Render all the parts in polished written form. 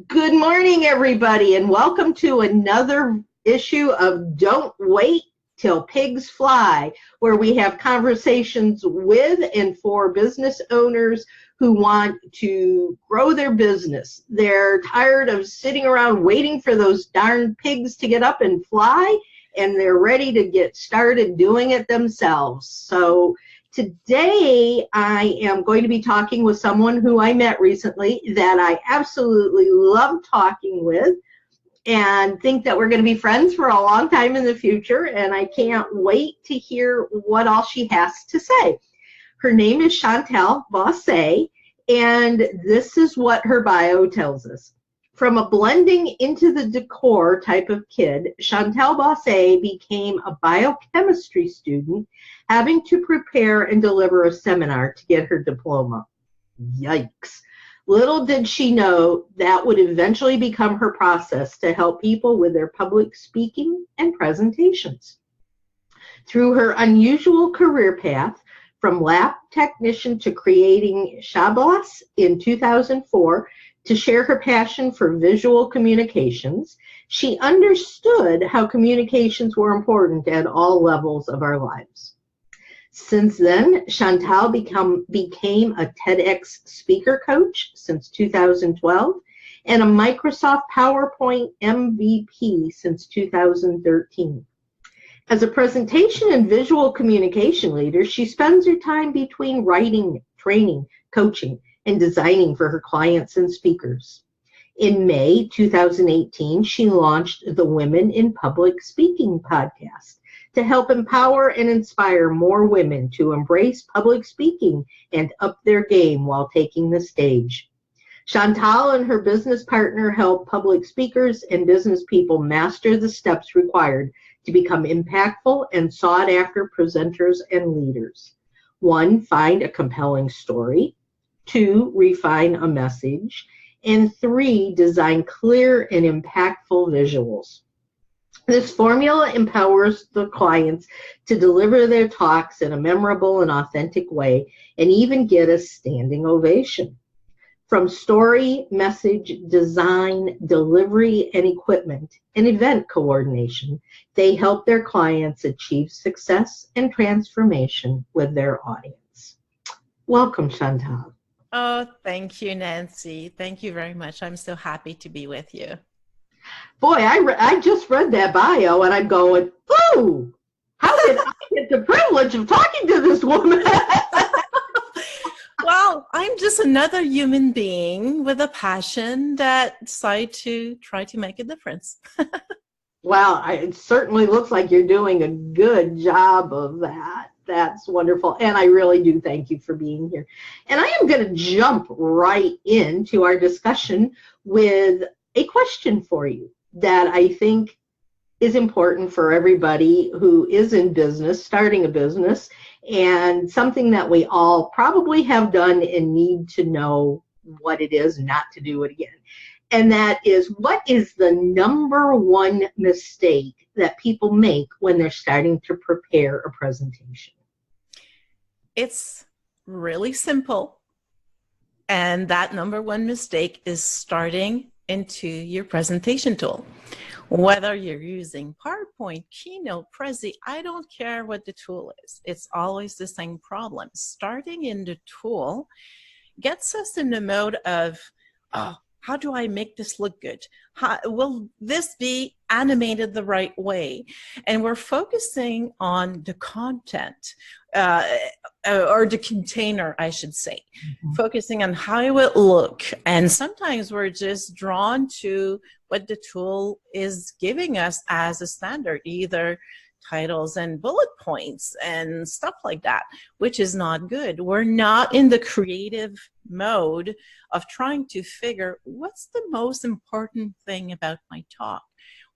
Good morning, everybody, and welcome to another issue of Don't Wait Till Pigs Fly, where we have conversations with and for business owners who want to grow their business. They're tired of sitting around waiting for those darn pigs to get up and fly, and they're ready to get started doing it themselves. So today, I am going to be talking with someone who I met recently that I absolutely love talking with and think that we're going to be friends for a long time in the future, and I can't wait to hear what all she has to say. Her name is Chantal Bosse, and this is what her bio tells us. From a blending into the decor type of kid, Chantal Bosse became a biochemistry student, having to prepare and deliver a seminar to get her diploma. Yikes. Little did she know that would eventually become her process to help people with their public speaking and presentations. Through her unusual career path, from lab technician to creating Chablis in 2004, to share her passion for visual communications, she understood how communications were important at all levels of our lives. Since then, Chantal became a TEDx speaker coach since 2012 and a Microsoft PowerPoint MVP since 2013. As a presentation and visual communication leader, she spends her time between writing, training, coaching, and designing for her clients and speakers. In May 2018, she launched the Women in Public Speaking podcast to help empower and inspire more women to embrace public speaking and up their game while taking the stage. Chantal and her business partner help public speakers and business people master the steps required to become impactful and sought-after presenters and leaders. 1, find a compelling story. 2, refine a message. And 3, design clear and impactful visuals. This formula empowers the clients to deliver their talks in a memorable and authentic way and even get a standing ovation. From story, message, design, delivery, and equipment, and event coordination, they help their clients achieve success and transformation with their audience. Welcome, Chantal. Oh, thank you, Nancy. Thank you very much. I'm so happy to be with you. Boy, I just read that bio and I'm going, ooh, how did I get the privilege of talking to this woman? Well, I'm just another human being with a passion that decided to try to make a difference. Well, it certainly looks like you're doing a good job of that. That's wonderful. And I really do thank you for being here. And I am going to jump right into our discussion with a question for you that I think is important for everybody who is in business, starting a business, and something that we all probably have done and need to know what it is not to do it again. And that is, what is the number one mistake that people make when they're starting to prepare a presentation? It's really simple. And that number one mistake is starting into your presentation tool. Whether you're using PowerPoint, Keynote, Prezi, I don't care what the tool is. It's always the same problem. Starting in the tool gets us in the mode of, how do I make this look good? Will this be animated the right way? And we're focusing on the content, or the container, I should say, focusing on how it will look. And sometimes we're just drawn to what the tool is giving us as a standard, either titles and bullet points and stuff like that, which is not good. We're not in the creative mode of trying to figure what's the most important thing about my talk.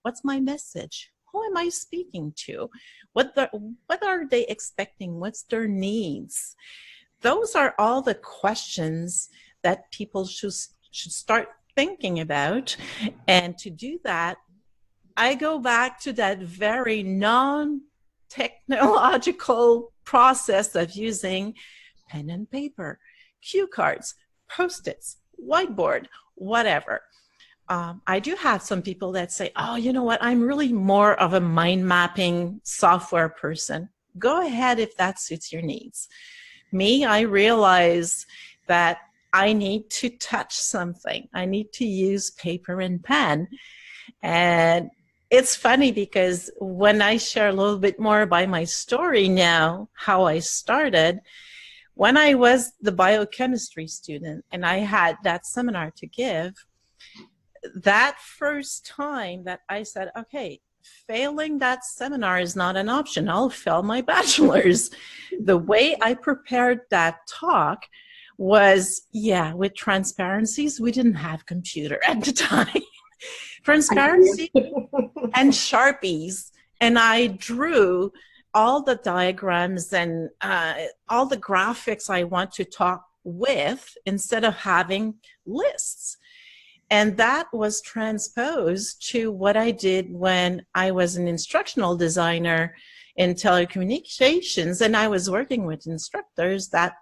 What's my message? Who am I speaking to? What are they expecting? What's their needs? Those are all the questions that people should start thinking about. And to do that, I go back to that very non-technological process of using pen and paper, cue cards, Post-its, whiteboard, whatever. I do have some people that say, oh, you know what? I'm really more of a mind mapping software person. Go ahead if that suits your needs. Me, I realize that I need to touch something. I need to use paper and pen. And it's funny because when I share a little bit more about my story now, how I started, when I was the biochemistry student and I had that seminar to give, that first time that I said, okay, failing that seminar is not an option. I'll fail my bachelor's. The way I prepared that talk was, with transparencies. We didn't have computer at the time. Transparency and Sharpies. And I drew all the diagrams and all the graphics I want to talk with instead of having lists. And that was transposed to what I did when I was an instructional designer in telecommunications. And I was working with instructors that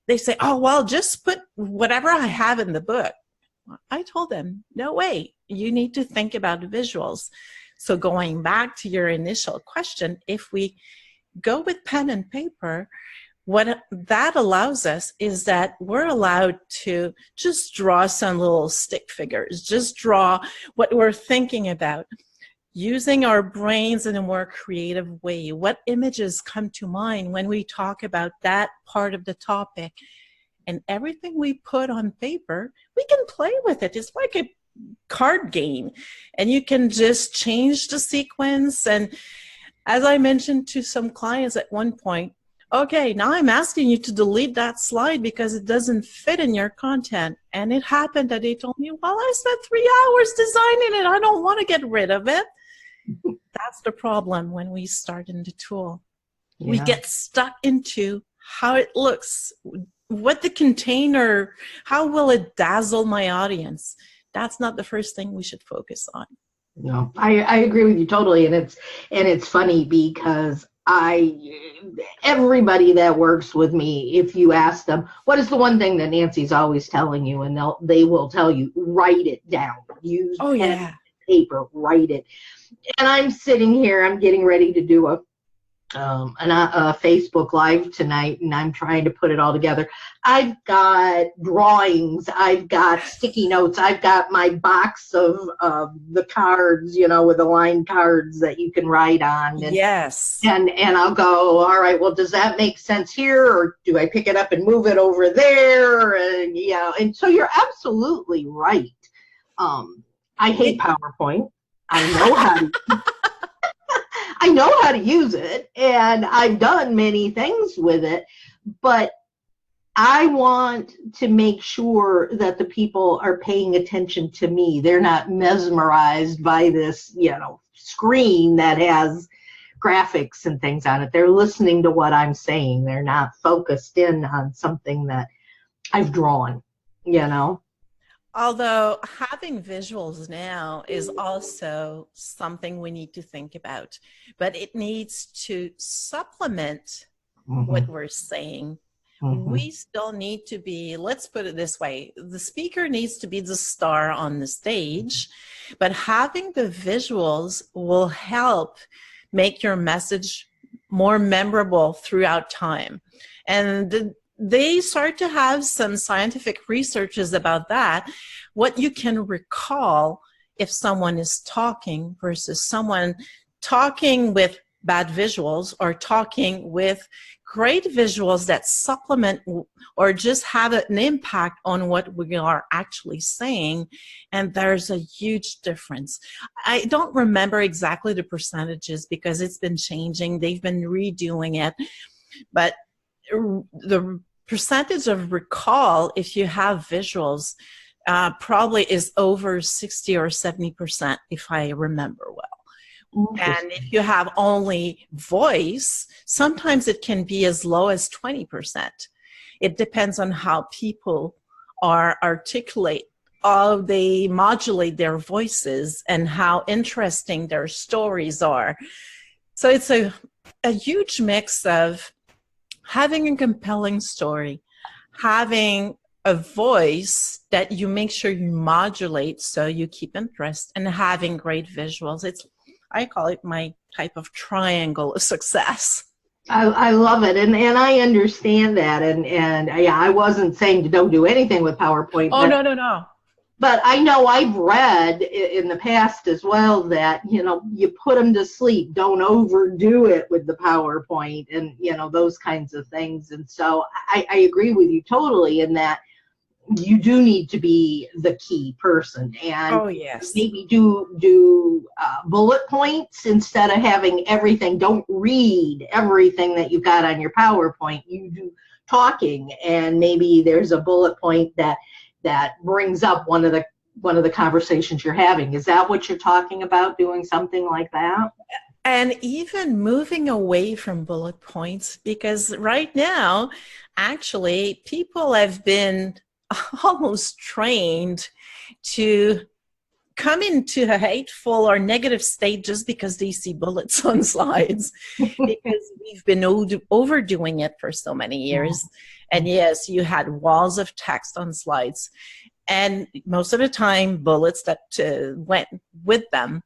they say, oh, well, just put whatever I have in the book. I told them, no way, you need to think about the visuals. So going back to your initial question, if we go with pen and paper, what that allows us is that we're allowed to just draw some little stick figures, just draw what we're thinking about, using our brains in a more creative way. What images come to mind when we talk about that part of the topic? And everything we put on paper, we can play with it. It's like a card game, and you can just change the sequence. And as I mentioned to some clients at one point, okay, now I'm asking you to delete that slide because it doesn't fit in your content. And it happened that they told me, well, I spent 3 hours designing it. I don't want to get rid of it. That's the problem when we start in the tool. Yeah. We get stuck into how it looks, what the container, how will it dazzle my audience? That's not the first thing we should focus on. No, I agree with you totally. And it's funny because everybody that works with me, if you ask them, what is the one thing that Nancy's always telling you? And they will tell you, write it down. Use pen and paper, write it. And I'm sitting here, I'm getting ready to do a Facebook Live tonight, and I'm trying to put it all together. I've got drawings, I've got sticky notes, I've got my box of the cards, with the line cards that you can write on. And, yes. And I'll go, all right, well, does that make sense here, or do I pick it up and move it over there? And and so you're absolutely right. I hate PowerPoint. I know how to. I know how to use it, and I've done many things with it, but I want to make sure that the people are paying attention to me. They're not mesmerized by this, screen that has graphics and things on it. They're listening to what I'm saying. They're not focused in on something that I've drawn, Although having visuals now is also something we need to think about, but it needs to supplement what we're saying. We still need to be, let's put it this way, the speaker needs to be the star on the stage, but having the visuals will help make your message more memorable throughout time. And they start to have some scientific researches about that, what you can recall if someone is talking versus someone talking with bad visuals or talking with great visuals that supplement or just have an impact on what we are actually saying. And there's a huge difference. I don't remember exactly the percentages because it's been changing. They've been redoing it. But the percentage of recall, if you have visuals, probably is over 60 or 70%, if I remember well. And if you have only voice, sometimes it can be as low as 20%. It depends on how people are articulate, how they modulate their voices, and how interesting their stories are. So it's a huge mix of having a compelling story, having a voice that you make sure you modulate so you keep interest and having great visuals. I call it my type of triangle of success. I love it, and I understand that, and yeah, I wasn't saying to don't do anything with PowerPoint. Oh, no. But I know I've read in the past as well that, you put them to sleep, don't overdo it with the PowerPoint, and, those kinds of things. And so I agree with you totally in that you do need to be the key person, and oh, yes, maybe do bullet points instead of having everything. Don't read everything that you've got on your PowerPoint. You do talking, and maybe there's a bullet point that brings up one of the conversations you're having. Is that what you're talking about, doing something like that? And even moving away from bullet points, because right now, actually, people have been almost trained to come into a hateful or negative state just because they see bullets on slides, because we've been overdoing it for so many years. And yes, you had walls of text on slides, and most of the time bullets that went with them.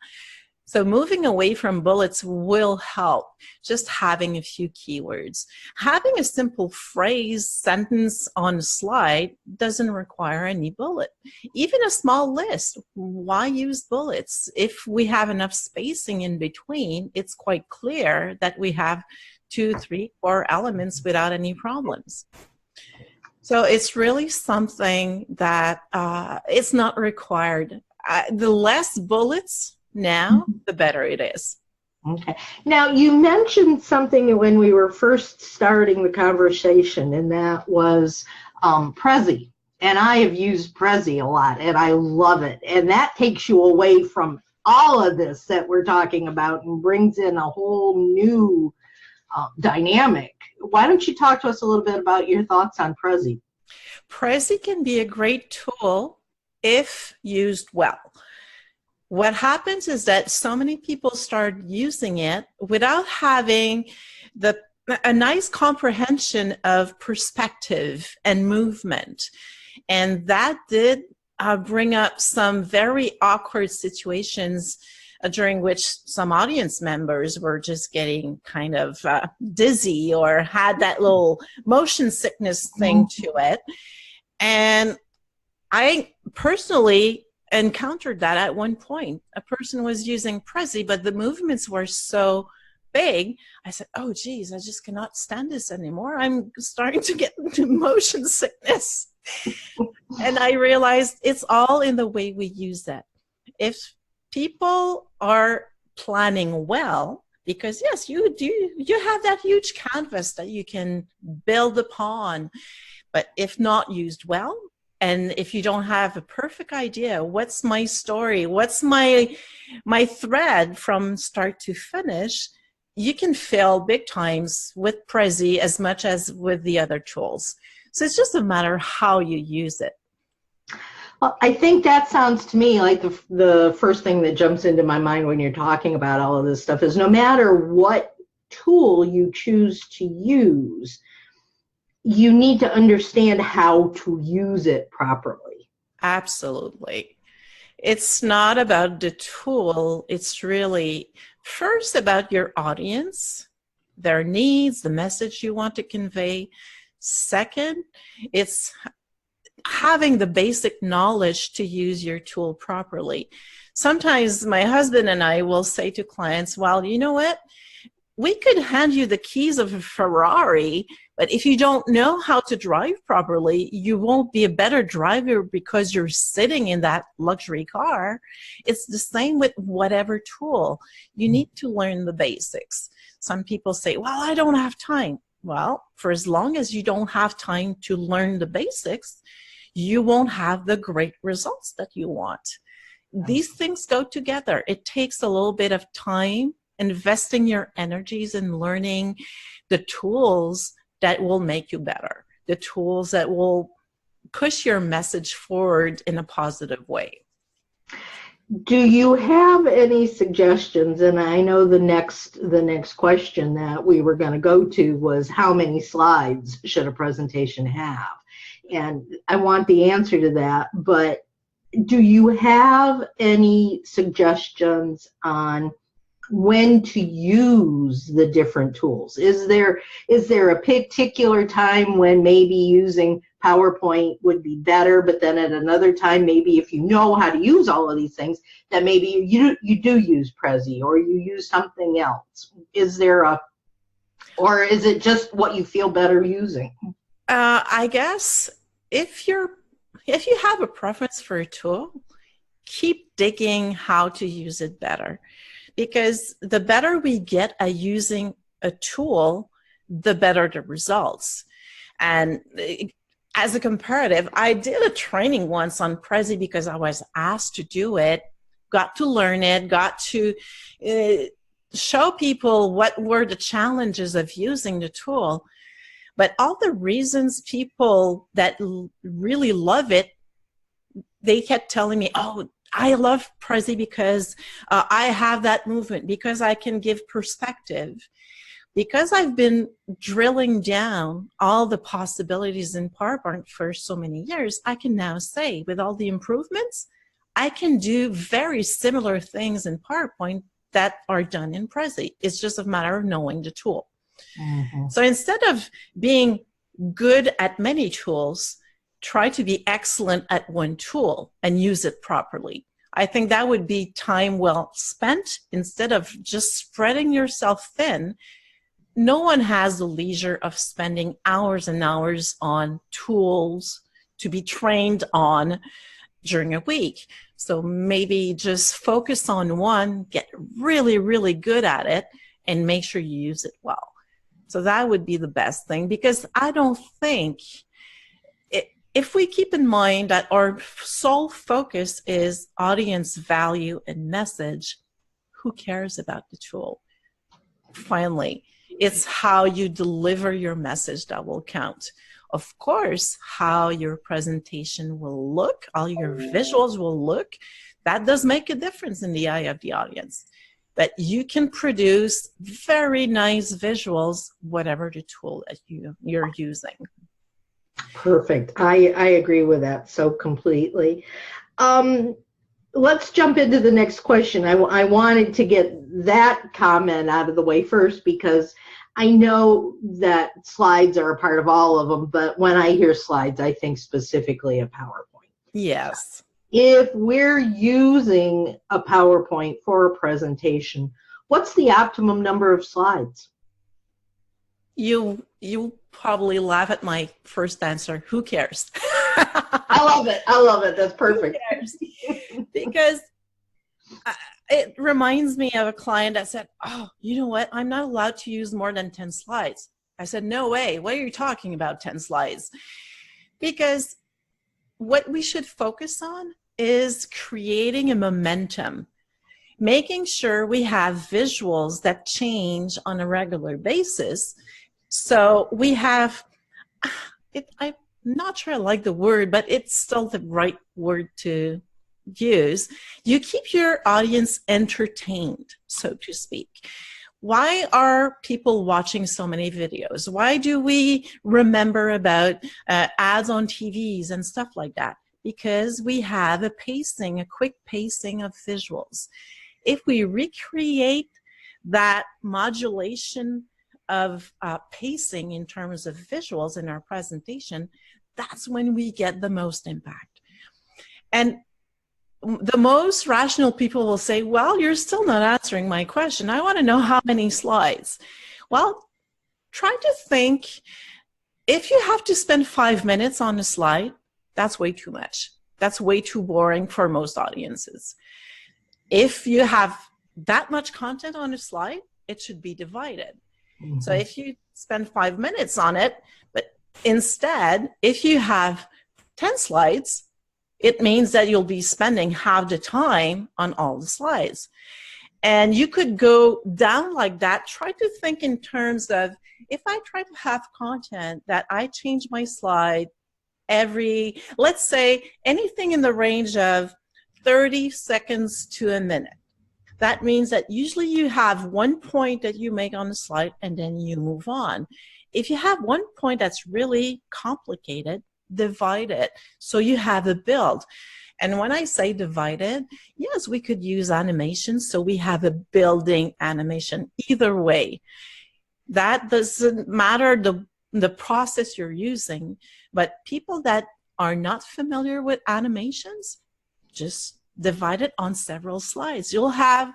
So moving away from bullets will help. Just having a few keywords. Having a simple phrase, sentence on a slide doesn't require any bullet. Even a small list, why use bullets? If we have enough spacing in between, it's quite clear that we have 2, 3, 4 elements without any problems. So it's really something that it's not required. The less bullets now, the better it is. Okay. Now, you mentioned something when we were first starting the conversation, and that was Prezi. And I have used Prezi a lot, and I love it. And that takes you away from all of this that we're talking about and brings in a whole new dynamic. Why don't you talk to us a little bit about your thoughts on Prezi? Prezi can be a great tool if used well. What happens is that so many people start using it without having a nice comprehension of perspective and movement. And that did bring up some very awkward situations during which some audience members were just getting kind of dizzy or had that little motion sickness thing to it. And I personally encountered that at one point. A person was using Prezi, but the movements were so big. I said, oh, geez, I just cannot stand this anymore. I'm starting to get motion sickness. And I realized it's all in the way we use that. If people are planning well, because yes, you have that huge canvas that you can build upon, but if not used well, and if you don't have a perfect idea, what's my story, what's my thread from start to finish, you can fail big times with Prezi as much as with the other tools. So it's just a matter of how you use it. Well, I think that sounds to me like the first thing that jumps into my mind when you're talking about all of this stuff is no matter what tool you choose to use, you need to understand how to use it properly. Absolutely. It's not about the tool. It's really first about your audience, their needs, the message you want to convey. Second, it's having the basic knowledge to use your tool properly. Sometimes my husband and I will say to clients, well, you know what? We could hand you the keys of a Ferrari, but if you don't know how to drive properly, you won't be a better driver because you're sitting in that luxury car. It's the same with whatever tool. You need to learn the basics. Some people say, well, I don't have time. Well, for as long as you don't have time to learn the basics, you won't have the great results that you want. These things go together. It takes a little bit of time, investing your energies in learning the tools that will make you better, the tools that will push your message forward in a positive way. Do you have any suggestions? And I know the next question that we were going to go to was how many slides should a presentation have? and I want the answer to that, but do you have any suggestions on when to use the different tools? Is there a particular time when maybe using PowerPoint would be better, but then at another time, maybe if you know how to use all of these things, that maybe you do use Prezi or you use something else? Is there or is it just what you feel better using? I guess if you have a preference for a tool, keep digging how to use it better. Because the better we get at using a tool, the better the results. And as a comparative, I did a training once on Prezi because I was asked to do it, got to learn it, got to show people what were the challenges of using the tool. But all the reasons people that really love it, they kept telling me, oh, I love Prezi because I have that movement, because I can give perspective. Because I've been drilling down all the possibilities in PowerPoint for so many years, I can now say with all the improvements, I can do very similar things in PowerPoint that are done in Prezi. It's just a matter of knowing the tool. Mm-hmm. So instead of being good at many tools, try to be excellent at one tool and use it properly. I think that would be time well spent instead of just spreading yourself thin. No one has the leisure of spending hours and hours on tools to be trained on during a week. So maybe just focus on one, get really, really good at it, and make sure you use it well. So that would be the best thing, because I don't think, if we keep in mind that our sole focus is audience value and message, who cares about the tool? Finally, it's how you deliver your message that will count. Of course, how your presentation will look, all your visuals will look, that does make a difference in the eye of the audience. But you can produce very nice visuals, whatever the tool that you're using. Perfect. I agree with that so completely. Let's jump into the next question. I wanted to get that comment out of the way first, because I know that slides are a part of all of them, but when I hear slides, I think specifically of PowerPoint. Yes. If we're using a PowerPoint for a presentation, what's the optimum number of slides? You'll probably laugh at my first answer. Who cares? I love it. I love it. That's perfect. Who cares? Because it reminds me of a client that said, oh, you know what? I'm not allowed to use more than 10 slides. I said, no way. What are you talking about, 10 slides? Because what we should focus on is creating a momentum, making sure we have visuals that change on a regular basis. So we have, I'm not sure I like the word, but it's still the right word to use. You keep your audience entertained, so to speak. Why are people watching so many videos? Why do we remember about ads on TVs and stuff like that? Because we have a quick pacing of visuals. If we recreate that modulation of pacing in terms of visuals in our presentation, that's when we get the most impact. And the most rational people will say, well, you're still not answering my question. I want to know how many slides. Well, try to think, if you have to spend 5 minutes on a slide, that's way too much. That's way too boring for most audiences. If you have that much content on a slide, it should be divided. Mm-hmm. So if you spend 5 minutes on it, but instead, if you have 10 slides, it means that you'll be spending half the time on all the slides. And you could go down like that. Try to think in terms of, if I try to have content that I change my slide every, let's say, anything in the range of 30 seconds to a minute. That means that usually you have one point that you make on the slide and then you move on. If you have one point that's really complicated, divide it so you have a build. And when I say divided, yes, we could use animation so we have a building animation. Either way, that doesn't matter the process you're using, but people that are not familiar with animations, just divide it on several slides. You'll have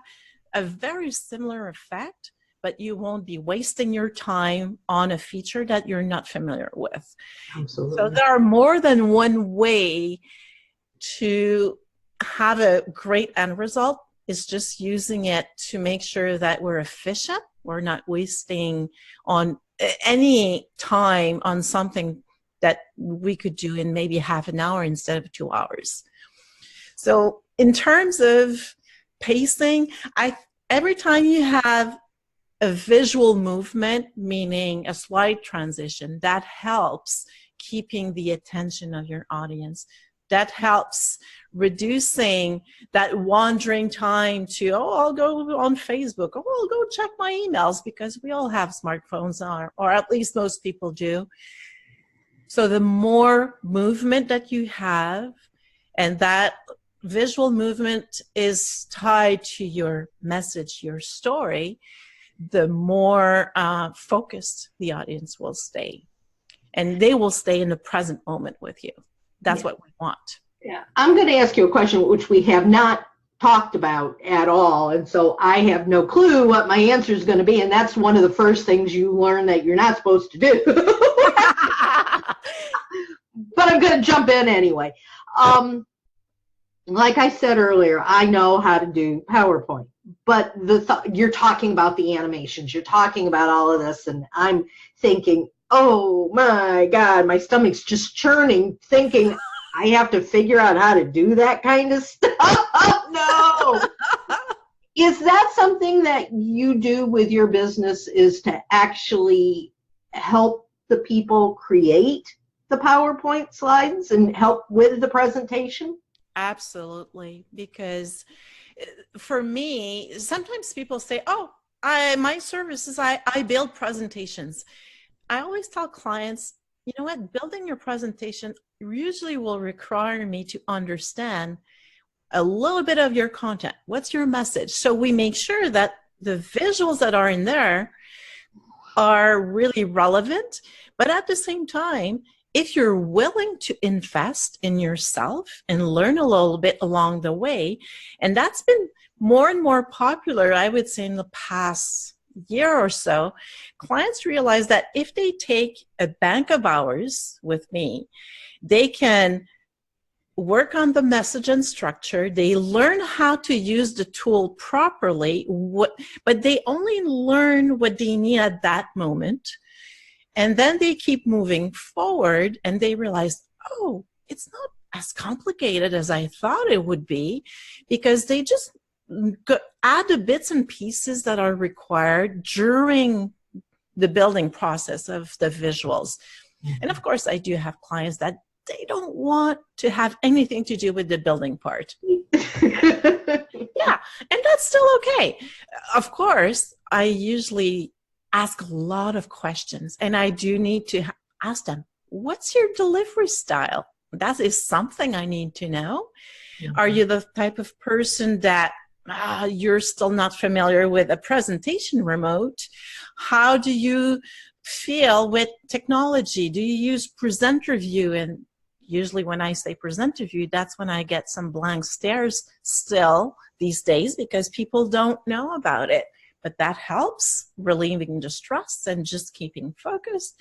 a very similar effect, but you won't be wasting your time on a feature that you're not familiar with. Absolutely. So there are more than one way to have a great end result. Is just using it to make sure that we're efficient. We're not wasting on any time on something that we could do in maybe half an hour instead of 2 hours. So in terms of pacing, every time you have a visual movement, meaning a slide transition, that helps keeping the attention of your audience. That helps reducing that wandering time to, I'll go on Facebook, I'll go check my emails, because we all have smartphones, or at least most people do. So the more movement that you have, and that visual movement is tied to your message, your story, the more focused the audience will stay. And they will stay in the present moment with you. That's what we want. Yeah. I'm going to ask you a question which we have not talked about at all. And so I have no clue what my answer is going to be. And that's one of the first things you learn that you're not supposed to do. But I'm going to jump in anyway. Like I said earlier, I know how to do PowerPoint, but you're talking about the animations. You're talking about all of this. And I'm thinking, oh my God, my stomach's just churning, thinking I have to figure out how to do that kind of stuff. No. Is that something that you do with your business, is to actually help the people create the PowerPoint slides and help with the presentation? Absolutely. Because for me, sometimes people say, my service is I build presentations. I always tell clients, you know what, building your presentation usually will require me to understand a little bit of your content. What's your message? So we make sure that the visuals that are in there are really relevant, but at the same time, if you're willing to invest in yourself and learn a little bit along the way, and that's been more and more popular, I would say, in the past year or so, clients realize that if they take a bank of hours with me, they can work on the message and structure. They learn how to use the tool properly, but they only learn what they need at that moment. And then they keep moving forward and they realize, it's not as complicated as I thought it would be, because they just add the bits and pieces that are required during the building process of the visuals. Mm-hmm. And of course, I do have clients that they don't want to have anything to do with the building part. Yeah, and that's still okay. Of course, I usually ask a lot of questions, and I do need to ask them, what's your delivery style? That is something I need to know. Mm-hmm. Are you the type of person that you're still not familiar with a presentation remote? How do you feel with technology? Do you use presenter view? And usually when I say presenter view, that's when I get some blank stares still these days, because people don't know about it. But that helps relieving the stress and just keeping focused.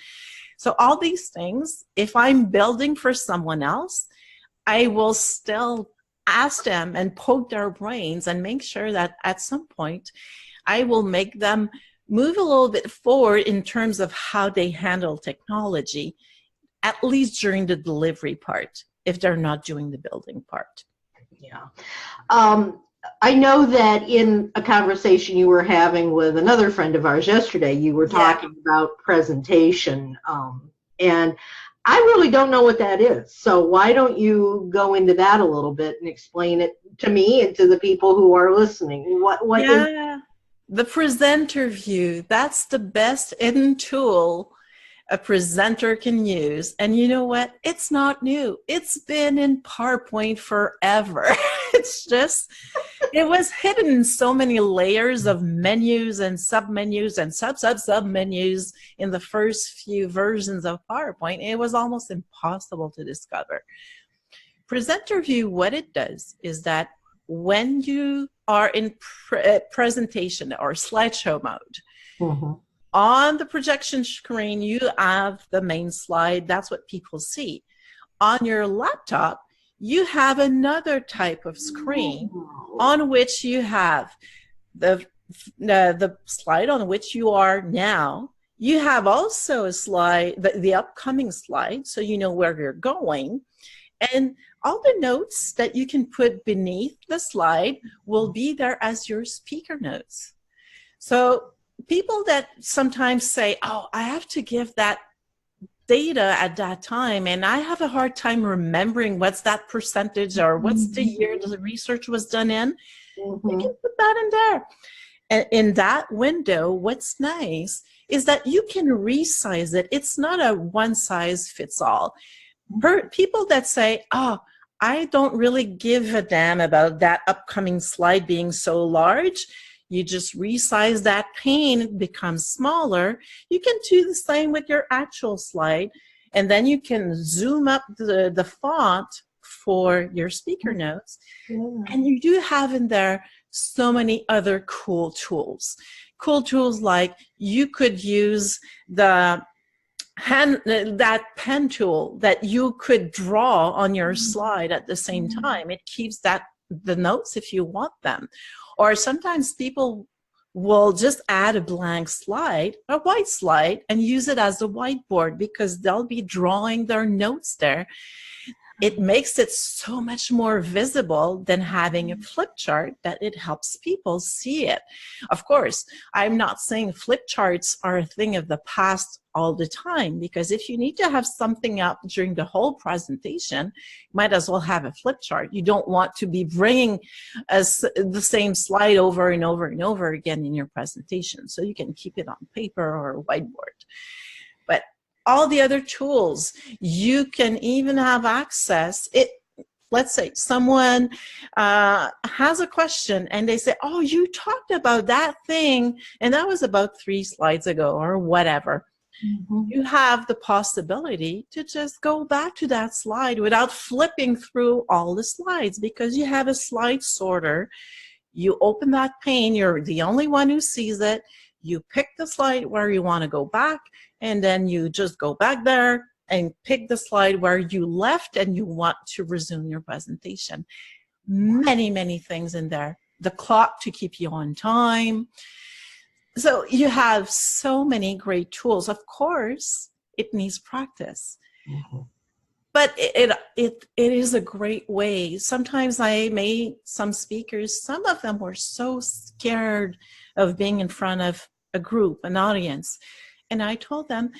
So all these things, if I'm building for someone else, I will still ask them and poke their brains and make sure that at some point I will make them move a little bit forward in terms of how they handle technology, at least during the delivery part, if they're not doing the building part. Yeah. I know that in a conversation you were having with another friend of ours yesterday, you were talking about presentation, and I really don't know what that is. So why don't you go into that a little bit and explain it to me and to the people who are listening? What is the presenter view? That's the best hidden tool a presenter can use. And you know what? It's not new. It's been in PowerPoint forever. It's just, it was hidden in so many layers of menus and sub-menus and sub-menus in the first few versions of PowerPoint. It was almost impossible to discover. Presenter View, what it does is that when you are in presentation or slideshow mode, on the projection screen, you have the main slide. That's what people see. On your laptop, you have another type of screen on which you have the slide on which you are now. You have also a slide, the upcoming slide, so you know where you're going. And all the notes that you can put beneath the slide will be there as your speaker notes. So people that sometimes say, oh, I have to give that data at that time, and I have a hard time remembering what's that percentage or what's the year the research was done in, you can put that in there. And in that window, what's nice is that you can resize it. It's not a one size fits all. People that say, oh, I don't really give a damn about that upcoming slide being so large, you just resize that pane, it becomes smaller. You can do the same with your actual slide, and then you can zoom up the font for your speaker notes. And you do have in there so many other cool tools. Cool tools like you could use that pen tool that you could draw on your slide at the same time. It keeps the notes if you want them. Or sometimes people will just add a blank slide, a white slide, and use it as a whiteboard because they'll be drawing their notes there. It makes it so much more visible than having a flip chart that it helps people see it. Of course, I'm not saying flip charts are a thing of the past all the time, because if you need to have something up during the whole presentation, you might as well have a flip chart. You don't want to be bringing the same slide over and over and over again in your presentation. So you can keep it on paper or a whiteboard. But all the other tools, you can even have access. Let's say someone has a question and they say, oh, you talked about that thing, and that was about 3 slides ago or whatever. You have the possibility to just go back to that slide without flipping through all the slides, because you have a slide sorter. You open that pane, you're the only one who sees it. You pick the slide where you want to go back, and then you just go back there and pick the slide where you left and you want to resume your presentation. Many, many things in there. The clock to keep you on time. So you have so many great tools. Of course, it needs practice. But it is a great way. Sometimes I made some speakers, some of them were so scared of being in front of a group, an audience. And I told them,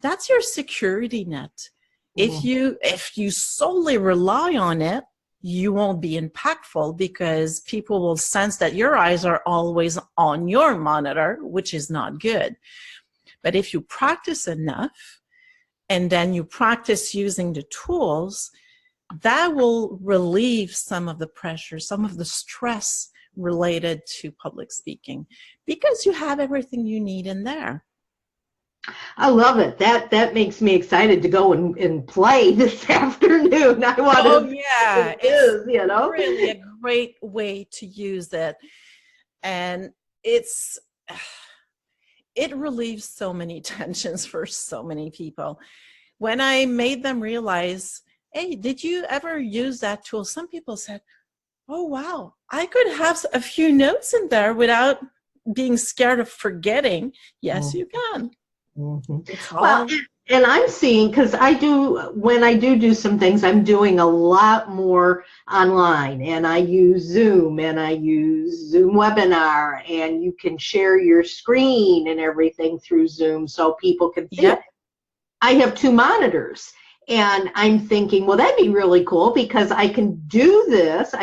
that's your security net. If you solely rely on it, you won't be impactful, because people will sense that your eyes are always on your monitor, which is not good. But if you practice enough, and then you practice using the tools, that will relieve some of the pressure, some of the stress related to public speaking, because you have everything you need in there. I love it. That makes me excited to go and play this afternoon. I want to. Oh yeah, it's really a great way to use it, and it relieves so many tensions for so many people. When I made them realize, hey, did you ever use that tool? Some people said, oh wow, I could have a few notes in there without being scared of forgetting. Yes, you can. Well, and I'm seeing, because when I do some things, I'm doing a lot more online, and I use Zoom, and I use Zoom Webinar, and you can share your screen and everything through Zoom so people can see it. I have 2 monitors, and I'm thinking, well, that'd be really cool, because I can do this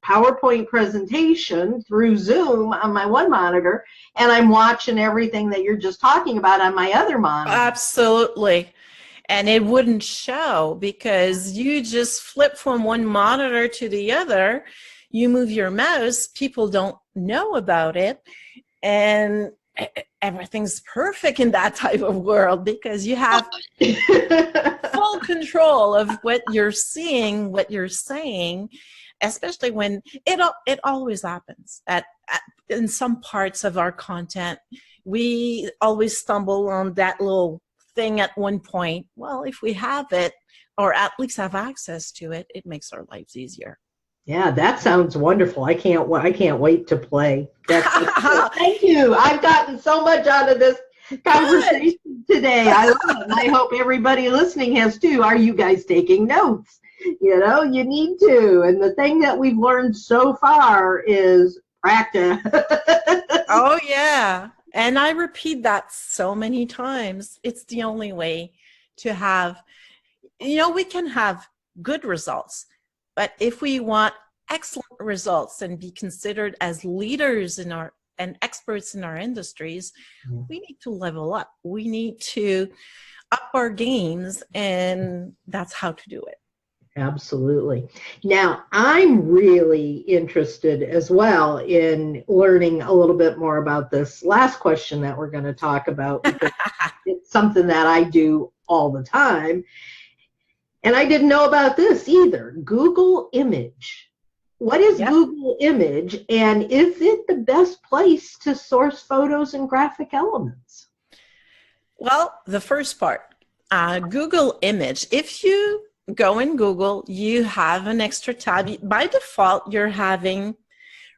PowerPoint presentation through Zoom on my one monitor, and I'm watching everything that you're just talking about on my other monitor. Absolutely. And it wouldn't show because you just flip from one monitor to the other. You move your mouse, people don't know about it. And everything's perfect in that type of world because you have full control of what you're seeing, what you're saying, especially when it always happens in some parts of our content. We always stumble on that little thing at one point. Well, if we have it, or at least have access to it, it makes our lives easier. Yeah, that sounds wonderful. I can't wait to play. Thank you. I've gotten so much out of this conversation today. I love it. And I hope everybody listening has too. Are you guys taking notes? You know, you need to. And the thing that we've learned so far is practice. Oh, yeah. And I repeat that so many times. It's the only way to have, we can have good results. But if we want excellent results and be considered as leaders and experts in our industries, we need to level up. We need to up our games, and that's how to do it. Absolutely. Now, I'm really interested as well in learning a little bit more about this last question that we're going to talk about, because it's something that I do all the time. And I didn't know about this either. Google Image. What is Google Image, and is it the best place to source photos and graphic elements? Well, the first part, Google Image. If you go in Google, you have an extra tab. By default, you're having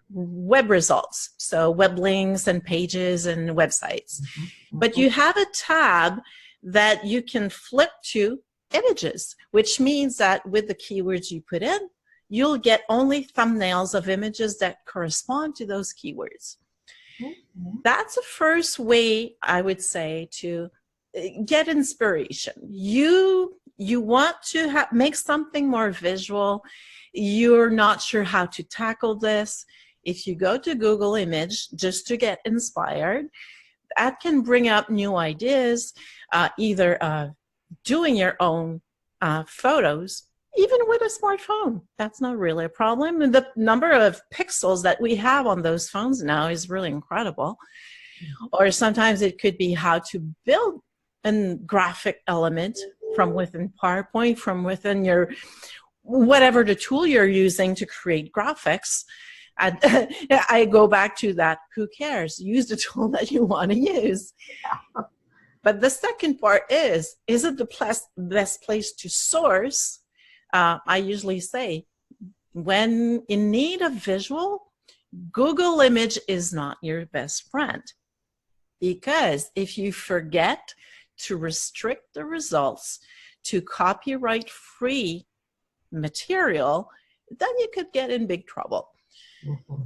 web results, so web links and pages and websites. Mm-hmm. But you have a tab that you can flip to images, which means that with the keywords you put in, you'll get only thumbnails of images that correspond to those keywords. Mm-hmm. That's the first way, I would say, to get inspiration. You want to make something more visual. You're not sure how to tackle this. If you go to Google Image just to get inspired, that can bring up new ideas, either doing your own photos, even with a smartphone. That's not really a problem. And the number of pixels that we have on those phones now is really incredible. Or sometimes it could be how to build a graphic element from within PowerPoint, from within your, whatever the tool you're using to create graphics. I go back to that, who cares? Use the tool that you want to use. Yeah. But the second part is it the best place to source? I usually say, when in need of visual, Google Image is not your best friend. Because if you forget to restrict the results to copyright-free material, then you could get in big trouble. Mm-hmm.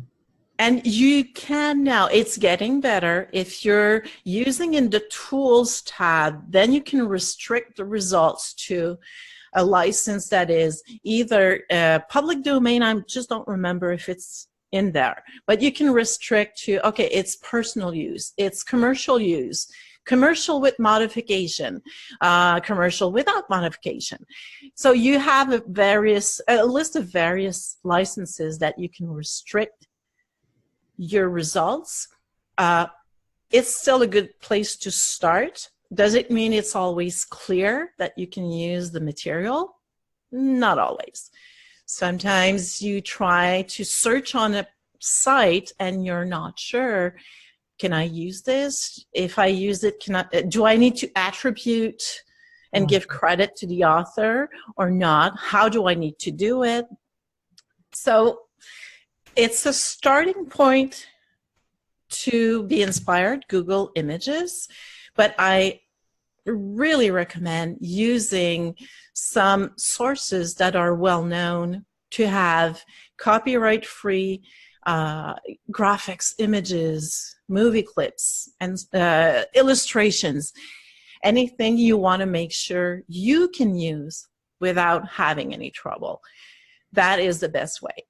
And you can now, it's getting better. If you're using in the Tools tab, then you can restrict the results to a license that is either public domain, I just don't remember if it's in there, but you can restrict to, okay, it's personal use, it's commercial use, commercial with modification, commercial without modification. So you have a list of various licenses that you can restrict your results. It's still a good place to start. Does it mean it's always clear that you can use the material? Not always. Sometimes you try to search on a site and you're not sure, can I use this? If I use it, do I need to attribute and give credit to the author or not? How do I need to do it? So it's a starting point to be inspired, Google Images, but I really recommend using some sources that are well known to have copyright-free graphics, images, movie clips, and illustrations. Anything you want to make sure you can use without having any trouble. that is the best way.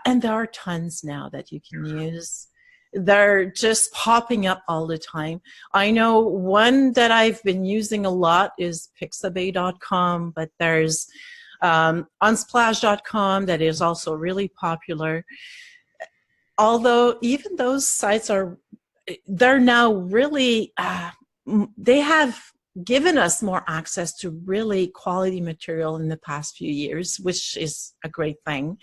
And there are tons now that you can use. They're just popping up all the time. I know one that I've been using a lot is pixabay.com, but there's unsplash.com that is also really popular. Although even those sites they're now really, they have given us more access to really quality material in the past few years, which is a great thing.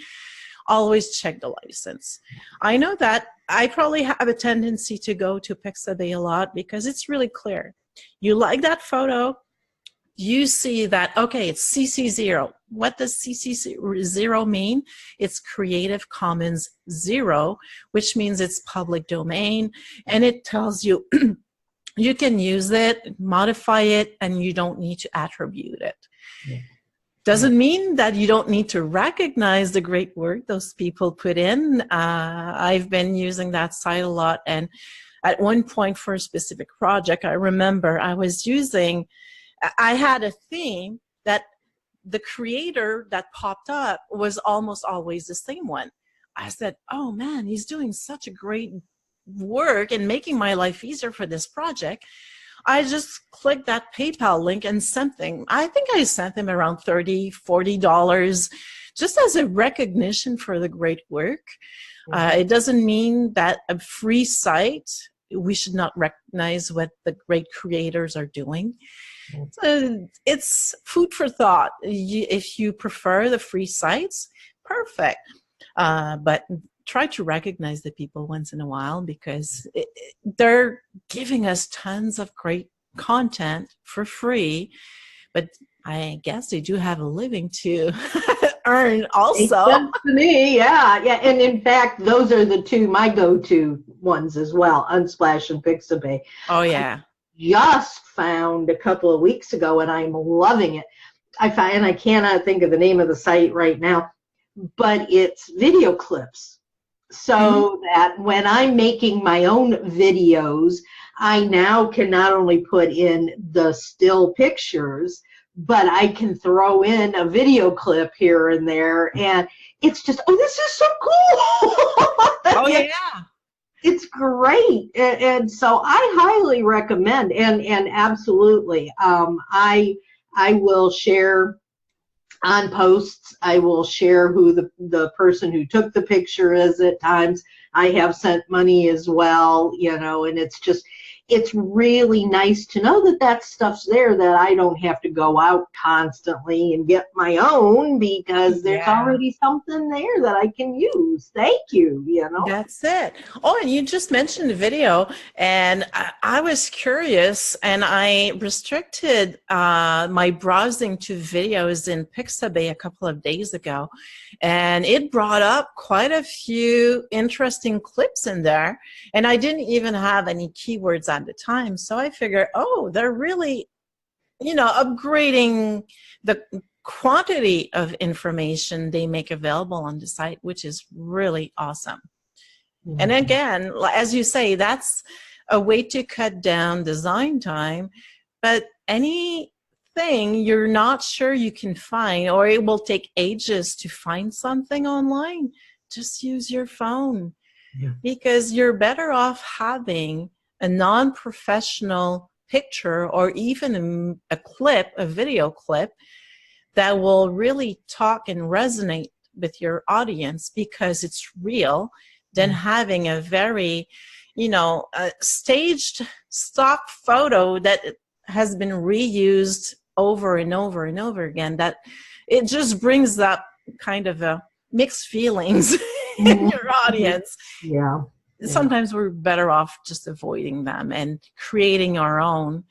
Always check the license. I know that I probably have a tendency to go to Pixabay a lot because it's really clear. You like that photo, you see that, okay, it's CC0. What does CC0 mean? It's Creative Commons 0, which means it's public domain, and it tells you you can use it, modify it, and you don't need to attribute it. Yeah. Doesn't mean that you don't need to recognize the great work those people put in. I've been using that site a lot, and at one point for a specific project, I remember I had a theme that the creator that popped up was almost always the same one. I said, oh man, he's doing such a great work and making my life easier for this project. I just clicked that PayPal link and sent them. I think I sent them around $30, $40 just as a recognition for the great work. It doesn't mean that a free site, we should not recognize what the great creators are doing. So it's food for thought. If you prefer the free sites, perfect. But try to recognize the people once in a while because they're giving us tons of great content for free. But I guess they do have a living to earn also. Makes sense to me, yeah. And in fact, those are my go-to ones as well, Unsplash and Pixabay. Oh, yeah. Just found a couple of weeks ago, and I'm loving it. I cannot think of the name of the site right now, but it's video clips. So that when I'm making my own videos, I now can not only put in the still pictures, but I can throw in a video clip here and there, and it's just, oh, this is so cool. Oh, yeah. It's great, and so I highly recommend, and absolutely, I will share on posts. I will share who the person who took the picture is at times. I have sent money as well, and it's really nice to know that stuff's there, that I don't have to go out constantly and get my own because there's already something there that I can use. Thank you, That's it. Oh, and you just mentioned the video, and I was curious, and I restricted my browsing to videos in Pixabay a couple of days ago, and it brought up quite a few interesting clips in there, and I didn't even have any keywords at the time. So I figured, oh, they're really, upgrading the quantity of information they make available on the site, which is really awesome. Mm-hmm. And again, as you say, that's a way to cut down design time, but anything you're not sure you can find, or it will take ages to find something online, just use your phone. Yeah. Because you're better off having a non-professional picture or even a video clip that will really talk and resonate with your audience because it's real, than having a very, staged stock photo that has been reused over and over and over again. That it just brings up kind of a mixed feelings in your audience. Yeah. Sometimes we're better off just avoiding them and creating our own.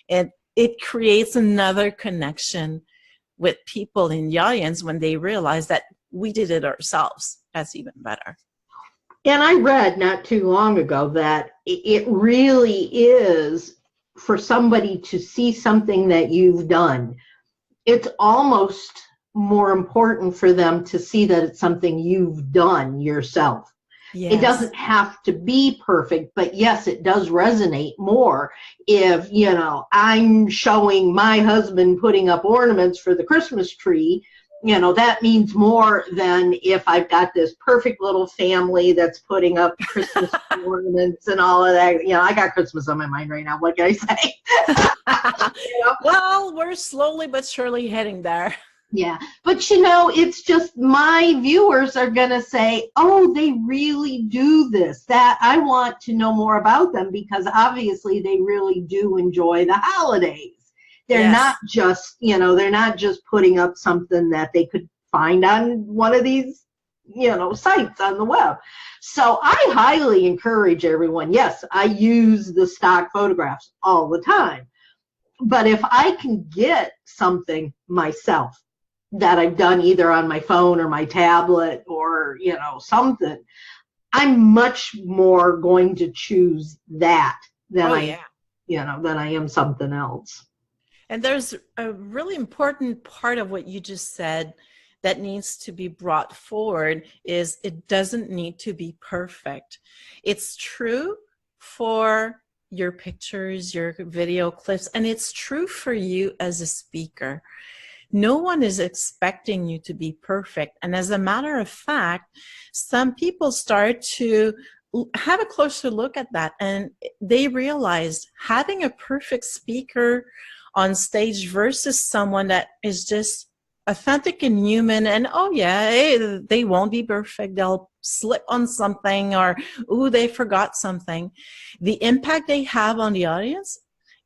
And it creates another connection with people in the audience when they realize that we did it ourselves. That's even better. And I read not too long ago that it really is, for somebody to see something that you've done, it's almost more important for them to see that it's something you've done yourself. Yes. It doesn't have to be perfect, but yes, it does resonate more if, I'm showing my husband putting up ornaments for the Christmas tree, that means more than if I've got this perfect little family that's putting up Christmas ornaments and all of that. I got Christmas on my mind right now. What can I say? Well, we're slowly but surely heading there. Yeah. But, it's just my viewers are going to say, oh, they really do this. That I want to know more about them, because obviously they really do enjoy the holidays. They're not just, they're not just putting up something that they could find on one of these, sites on the web. So I highly encourage everyone. Yes, I use the stock photographs all the time. But if I can get something myself that I've done either on my phone or my tablet or, something, I'm much more going to choose that than than I am something else. And there's a really important part of what you just said that needs to be brought forward is it doesn't need to be perfect. It's true for your pictures, your video clips, and it's true for you as a speaker. No one is expecting you to be perfect. And as a matter of fact, some people start to have a closer look at that, and they realize having a perfect speaker on stage versus someone that is just authentic and human, and they won't be perfect, they'll slip on something, or they forgot something. The impact they have on the audience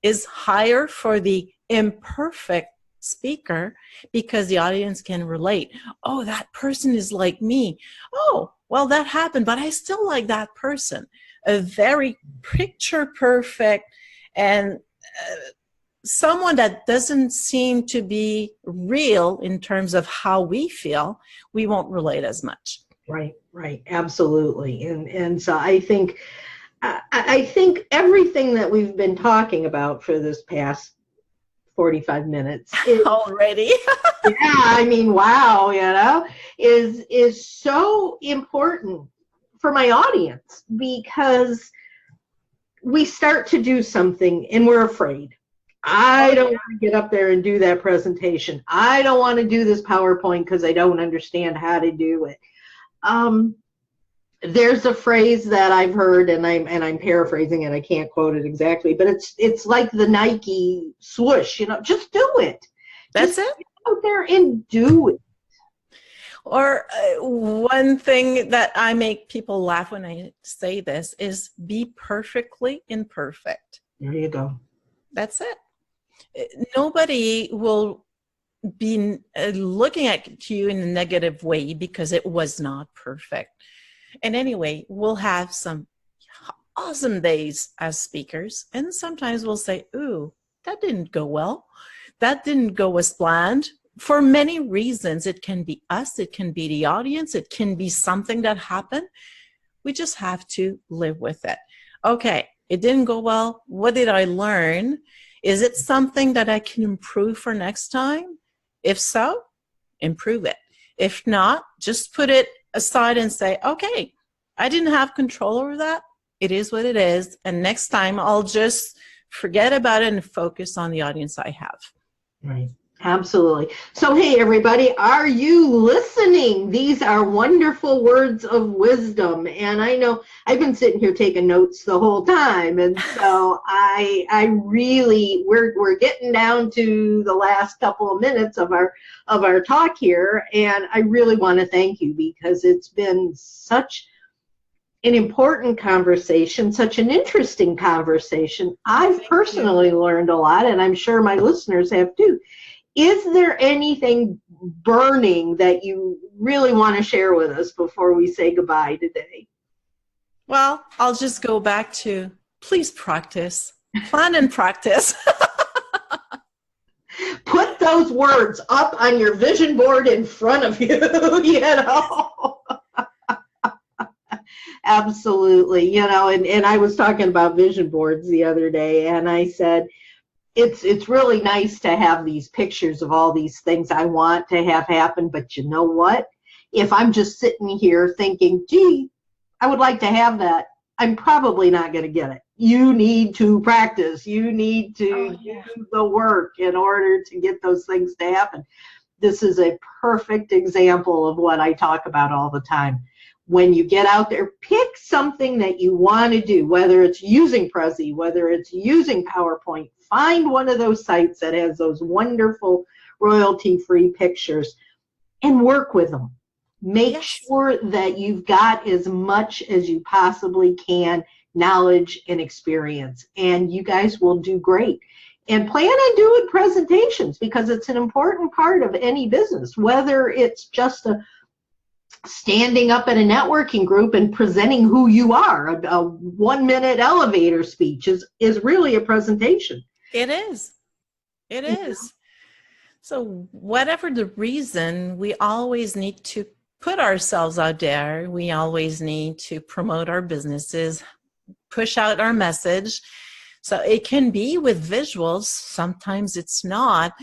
is higher for the imperfect speaker, because the audience can relate. Oh, that person is like me. Oh, well, that happened, but I still like that person. A very picture perfect and someone that doesn't seem to be real in terms of how we feel, we won't relate as much. Right, absolutely. And so I think everything that we've been talking about for this past 45 minutes already. Yeah, I mean, wow, is so important for my audience, because we start to do something and we're afraid. I don't want to get up there and do that presentation. I don't want to do this PowerPoint because I don't understand how to do it. There's a phrase that I've heard, and I'm paraphrasing it. I can't quote it exactly, but it's like the Nike swoosh. Just do it. That's it. Get out there and do it. Or one thing that I make people laugh when I say this is be perfectly imperfect. There you go. That's it. Nobody will be looking at you in a negative way because it was not perfect. And anyway, we'll have some awesome days as speakers, and sometimes we'll say, ooh, that didn't go well. That didn't go as planned. For many reasons. It can be us, it can be the audience, it can be something that happened. We just have to live with it. Okay, it didn't go well. What did I learn? Is it something that I can improve for next time? If so, improve it. If not, just put it aside and say, okay, I didn't have control over that. It is what it is. And next time I'll just forget about it and focus on the audience I have. Right. Absolutely. So, hey, everybody, are you listening? These are wonderful words of wisdom. And I know I've been sitting here taking notes the whole time. And so I really, we're getting down to the last couple of minutes of our talk here. And I really want to thank you, because it's been such an important conversation, such an interesting conversation. I've personally learned a lot, and I'm sure my listeners have too. Is there anything burning that you really want to share with us before we say goodbye today? Well, I'll just go back to please practice. Plan and practice. Put those words up on your vision board in front of you, Absolutely. And I was talking about vision boards the other day, and I said, it's really nice to have these pictures of all these things I want to have happen, but you know what? If I'm just sitting here thinking, gee, I would like to have that, I'm probably not going to get it. You need to practice. You need to do the work in order to get those things to happen. this is a perfect example of what I talk about all the time. When you get out there, pick something that you want to do, whether it's using Prezi, whether it's using PowerPoint. Find one of those sites that has those wonderful royalty-free pictures and work with them. Make sure that you've got as much as you possibly can, knowledge and experience, and you guys will do great. And plan on doing presentations, because it's an important part of any business, whether it's just standing up at a networking group and presenting who you are. A 1-minute elevator speech is really a presentation. It is. It is. So whatever the reason, we always need to put ourselves out there. We always need to promote our businesses, push out our message. So it can be with visuals. Sometimes it's not.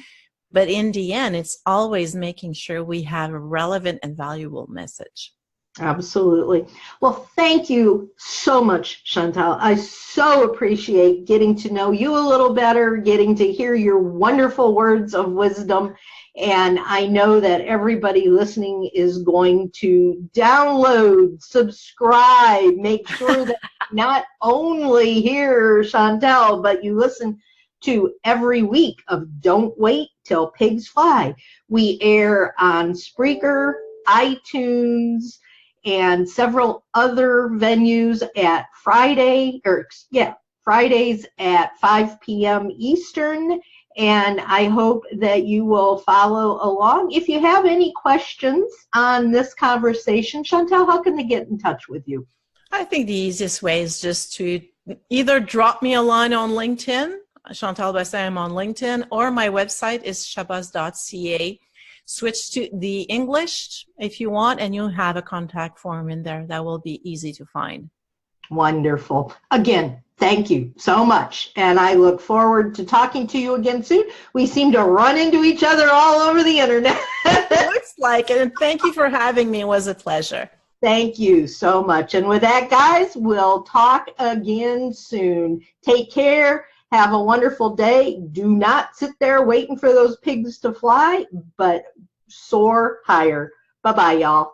But in the end, it's always making sure we have a relevant and valuable message. Absolutely. Well, thank you so much, Chantal. I so appreciate getting to know you a little better, getting to hear your wonderful words of wisdom. And I know that everybody listening is going to download, subscribe, make sure that not only hear Chantal, but you listen to every week of Don't Wait Till Pigs Fly. We air on Spreaker, iTunes, and several other venues at Fridays at 5 p.m. Eastern. And I hope that you will follow along. If you have any questions on this conversation, Chantal, how can they get in touch with you? I think the easiest way is just to either drop me a line on LinkedIn. Chantal Bosse, I'm on LinkedIn, or my website is shabazz.ca. Switch to the English if you want, and you'll have a contact form in there that will be easy to find. Wonderful. Again, thank you so much, and I look forward to talking to you again soon. We seem to run into each other all over the internet. Looks like it, and thank you for having me. It was a pleasure. Thank you so much. And with that, guys, we'll talk again soon. Take care. Have a wonderful day. Do not sit there waiting for those pigs to fly, but soar higher. Bye-bye, y'all.